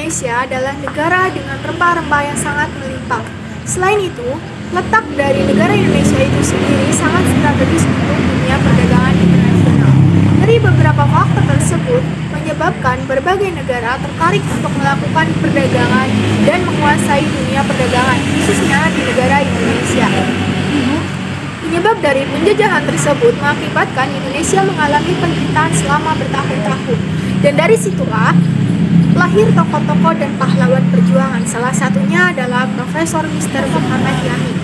Indonesia adalah negara dengan rempah-rempah yang sangat melimpah. Selain itu, letak dari negara Indonesia itu sendiri sangat strategis untuk dunia perdagangan internasional. Dari beberapa faktor tersebut menyebabkan berbagai negara tertarik untuk melakukan perdagangan dan menguasai dunia perdagangan, khususnya di negara Indonesia. Penyebab dari penjajahan tersebut mengakibatkan Indonesia mengalami penderitaan selama bertahun-tahun. Dan dari situlah lahir tokoh-tokoh dan pahlawan perjuangan. Salah satunya adalah Profesor Mr. Muhammad Yamin.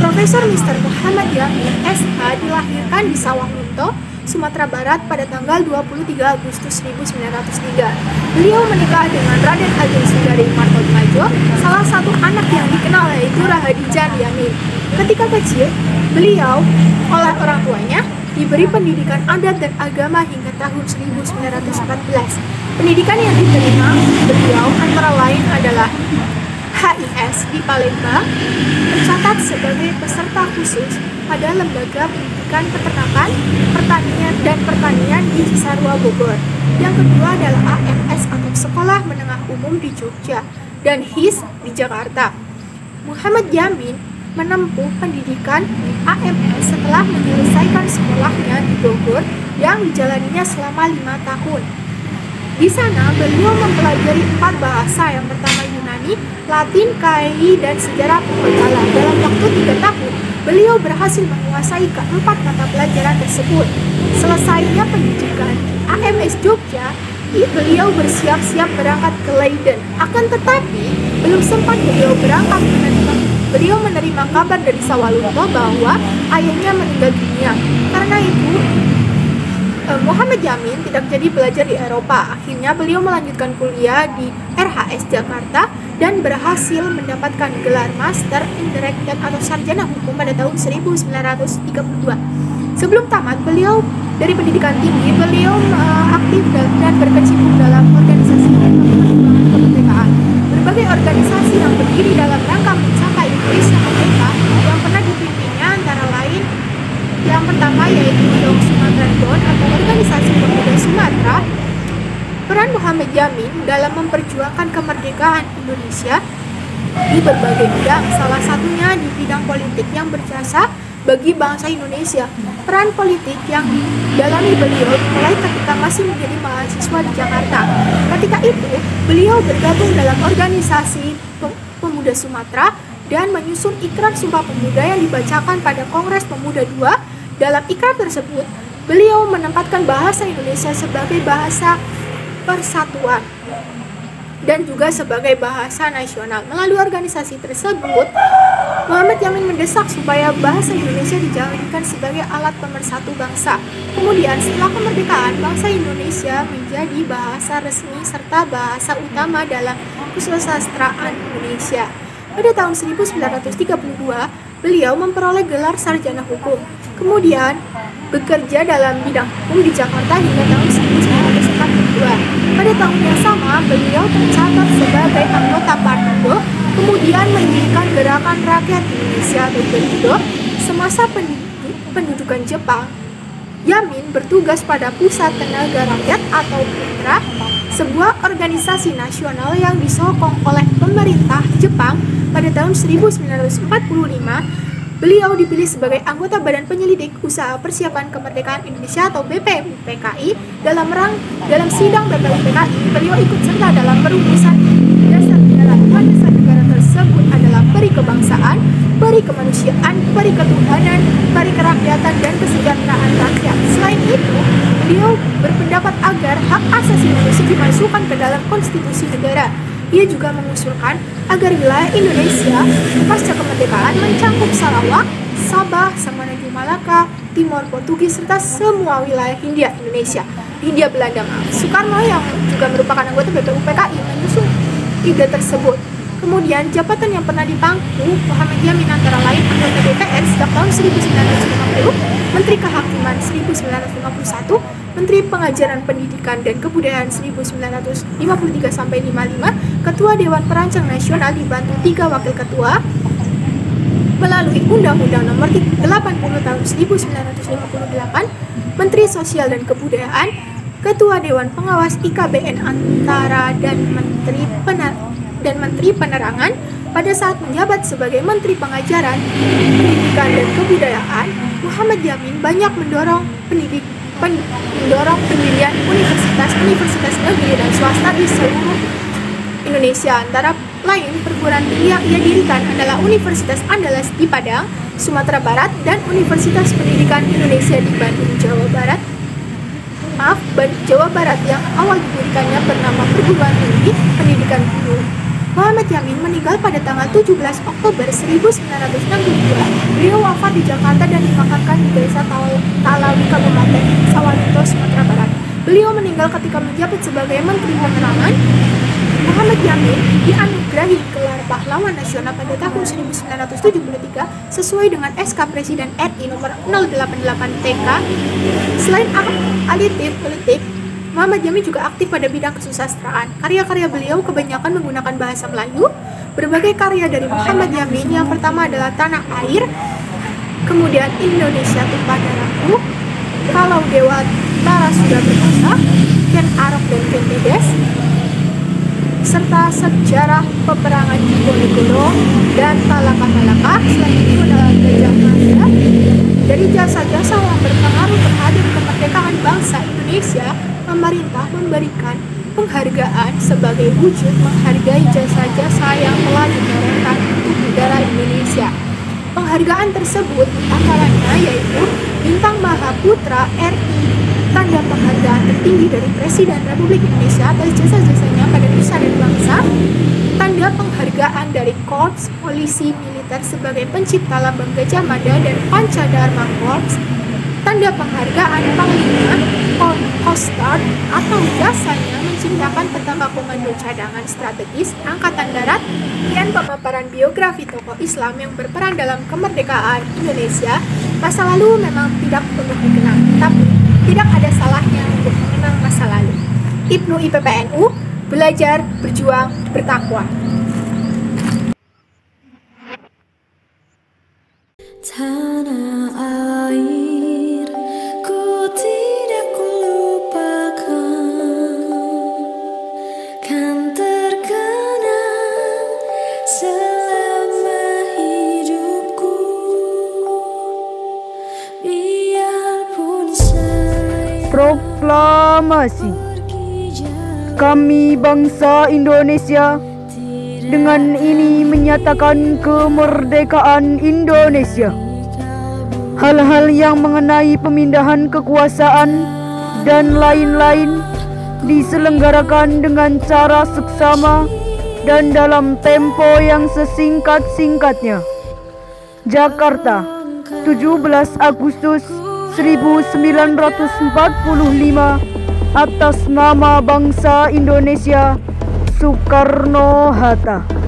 Profesor Mr. Muhammad Yamin, SH, dilahirkan di Sawalunto, Sumatera Barat pada tanggal 23 Agustus 1903. Beliau menikah dengan Raden Ageng Sundari Martodmajo, salah satu anak yang dikenal yaitu Rahadijan Yamin. Ketika kecil, beliau oleh orang tuanya diberi pendidikan adat dan agama hingga tahun 1914. Pendidikan yang diterima beliau antara lain adalah HIS di Palembang, tercatat sebagai peserta khusus pada Lembaga Pendidikan Peternakan, Pertanian di Cisarua, Bogor. Yang kedua adalah AMS atau Sekolah Menengah Umum di Jogja, dan HIS di Jakarta. Muhammad Yamin menempuh pendidikan di AMS setelah menyelesaikan sekolahnya di Bogor yang dijalaninya selama 5 tahun. Di sana beliau mempelajari 4 bahasa, yang pertama Yunani, Latin, KAI, dan sejarah pembekalan. Dalam waktu 3 tahun, beliau berhasil menguasai keempat mata pelajaran tersebut. Selesainya pendidikan di AMS Jogja, beliau bersiap-siap berangkat ke Leiden. Akan tetapi, belum sempat beliau berangkat beliau menerima kabar dari Sawalunto bahwa ayahnya meninggal dunia. Karena itu, Muhammad Yamin tidak jadi belajar di Eropa. Akhirnya beliau melanjutkan kuliah di RHS Jakarta dan berhasil mendapatkan gelar Master Intermediate atau Sarjana Hukum pada tahun 1932. Sebelum tamat, beliau dari pendidikan tinggi, beliau aktif dan berkecimpung dalam organisasi kemerdekaan. Berbagai organisasi yang berdiri dalam rangka mencapai Indonesia merdeka yang pernah dipimpinnya antara lain yang pertama yaitu Young Sumatran Bond atau Organisasi Pemuda Sumatera. Peran Muhammad Yamin dalam memperjuangkan kemerdekaan Indonesia di berbagai bidang, salah satunya di bidang politik yang berjasa bagi bangsa Indonesia. Peran politik yang didalami beliau mulai ketika masih menjadi mahasiswa di Jakarta. Ketika itu, beliau bergabung dalam organisasi Pemuda Sumatera dan menyusun Ikrar Sumpah Pemuda yang dibacakan pada Kongres Pemuda II. Dalam ikrar tersebut, beliau menempatkan bahasa Indonesia sebagai bahasa persatuan dan juga sebagai bahasa nasional. Melalui organisasi tersebut, Muhammad Yamin mendesak supaya bahasa Indonesia dijadikan sebagai alat pemersatu bangsa. Kemudian setelah kemerdekaan, bahasa Indonesia menjadi bahasa resmi serta bahasa utama dalam kesusastraan Indonesia. Pada tahun 1932, beliau memperoleh gelar sarjana hukum. Kemudian bekerja dalam bidang hukum di Jakarta hingga tahun 1942. Pada tahun yang sama, beliau tercatat sebagai anggota Partido, kemudian mendirikan Gerakan Rakyat Indonesia atau GERINDO. Semasa pendudukan Jepang, Yamin bertugas pada Pusat Tenaga Rakyat atau PUTRA, sebuah organisasi nasional yang disokong oleh pemerintah Jepang. Pada tahun 1945, beliau dipilih sebagai anggota Badan Penyelidik Usaha Persiapan Kemerdekaan Indonesia atau BPUPKI. Dalam sidang BPUPKI, beliau ikut serta dalam perumusan dasar negara. Dasar negara tersebut adalah peri kebangsaan, peri kemanusiaan, peri ketuhanan, peri kerakyatan, dan kesejahteraan rakyat. Selain itu, beliau berpendapat agar hak asasi manusia dimasukkan ke dalam konstitusi negara. Ia juga mengusulkan agar wilayah Indonesia pasca kemerdekaan mencakup Sarawak, Sabah, Semenanjung Malaka, Timor Portugis, serta semua wilayah Hindia Belanda. Soekarno yang juga merupakan anggota BPUPKI menyusun ide tersebut. Kemudian jabatan yang pernah dipangku Muhammad Yamin antara lain anggota DPR sejak tahun 1950, Menteri Kehakiman 1951, Menteri Pengajaran Pendidikan dan Kebudayaan 1953-55, Ketua Dewan Perancang Nasional dibantu 3 wakil ketua melalui Undang-Undang Nomor 80 Tahun 1958, Menteri Sosial dan Kebudayaan, Ketua Dewan Pengawas IKBN Antara dan Menteri Penerangan pada saat menjabat sebagai Menteri Pengajaran, Pendidikan dan Kebudayaan. Muhammad Yamin banyak mendorong pendirian universitas negeri dan swasta di seluruh Indonesia. Antara lain, perguruan tinggi yang ia dirikan adalah Universitas Andalas di Padang, Sumatera Barat, dan Universitas Pendidikan Indonesia di Bandung, Jawa Barat yang awal didirikannya bernama Perguruan Tinggi Pendidikan Guru. Muhammad Yamin meninggal pada tanggal 17 Oktober 1962. Beliau wafat di Jakarta dan dimakamkan di Desa Talawi, Kabupaten Sawalunto, Sumatera Barat. Beliau meninggal ketika menjabat sebagai Menteri Penerangan. Muhammad Yamin dianugerahi gelar Pahlawan Nasional pada tahun 1973 sesuai dengan SK Presiden RI nomor 088 TK. Selain aktif politik, Muhammad Yamin juga aktif pada bidang kesusastraan. Karya-karya beliau kebanyakan menggunakan bahasa Melayu. Berbagai karya dari Muhammad Yamin yang pertama adalah Tanah Air, kemudian Indonesia Tumpah Darahku, Kalau Dewa Tara Sudah Berkuasa, Ken Arok dan Ken Dedes, serta Sejarah Peperangan Diponegoro dan Malaka. Selain itu adalah Gajah Mada. Dari jasa-jasa yang berpengaruh terhadap kemerdekaan bangsa Indonesia, pemerintah memberikan penghargaan sebagai wujud menghargai jasa-jasa yang telah ditorehkan untuk negara Indonesia. Penghargaan tersebut antaranya yaitu Bintang Mahaputra RI, tanda penghargaan tertinggi dari Presiden Republik Indonesia atas jasa-jasanya pada nusa dan bangsa, tanda penghargaan dari Korps Polisi Militer sebagai pencipta Lambang Gajah Mada dan Pancadharma Korps, tanda penghargaan Panglima Coast Guard atau jasanya menciptakan petaka komando cadangan strategis Angkatan Darat, dan pemaparan biografi tokoh Islam yang berperan dalam kemerdekaan Indonesia. Masa lalu memang tidak perlu dikenang, tapi tidak ada salahnya untuk mengenang masa lalu. Ibnu IPPNU, belajar, berjuang, bertakwa. Tanah air, ku tidak kulupakan, kan terkenang selama hidupku. Biarpun saya Proklamasi. Kami bangsa Indonesia dengan ini menyatakan kemerdekaan Indonesia. Hal-hal yang mengenai pemindahan kekuasaan dan lain-lain diselenggarakan dengan cara seksama dan dalam tempo yang sesingkat-singkatnya. Jakarta, 17 Agustus 1945, atas nama bangsa Indonesia, Soekarno-Hatta.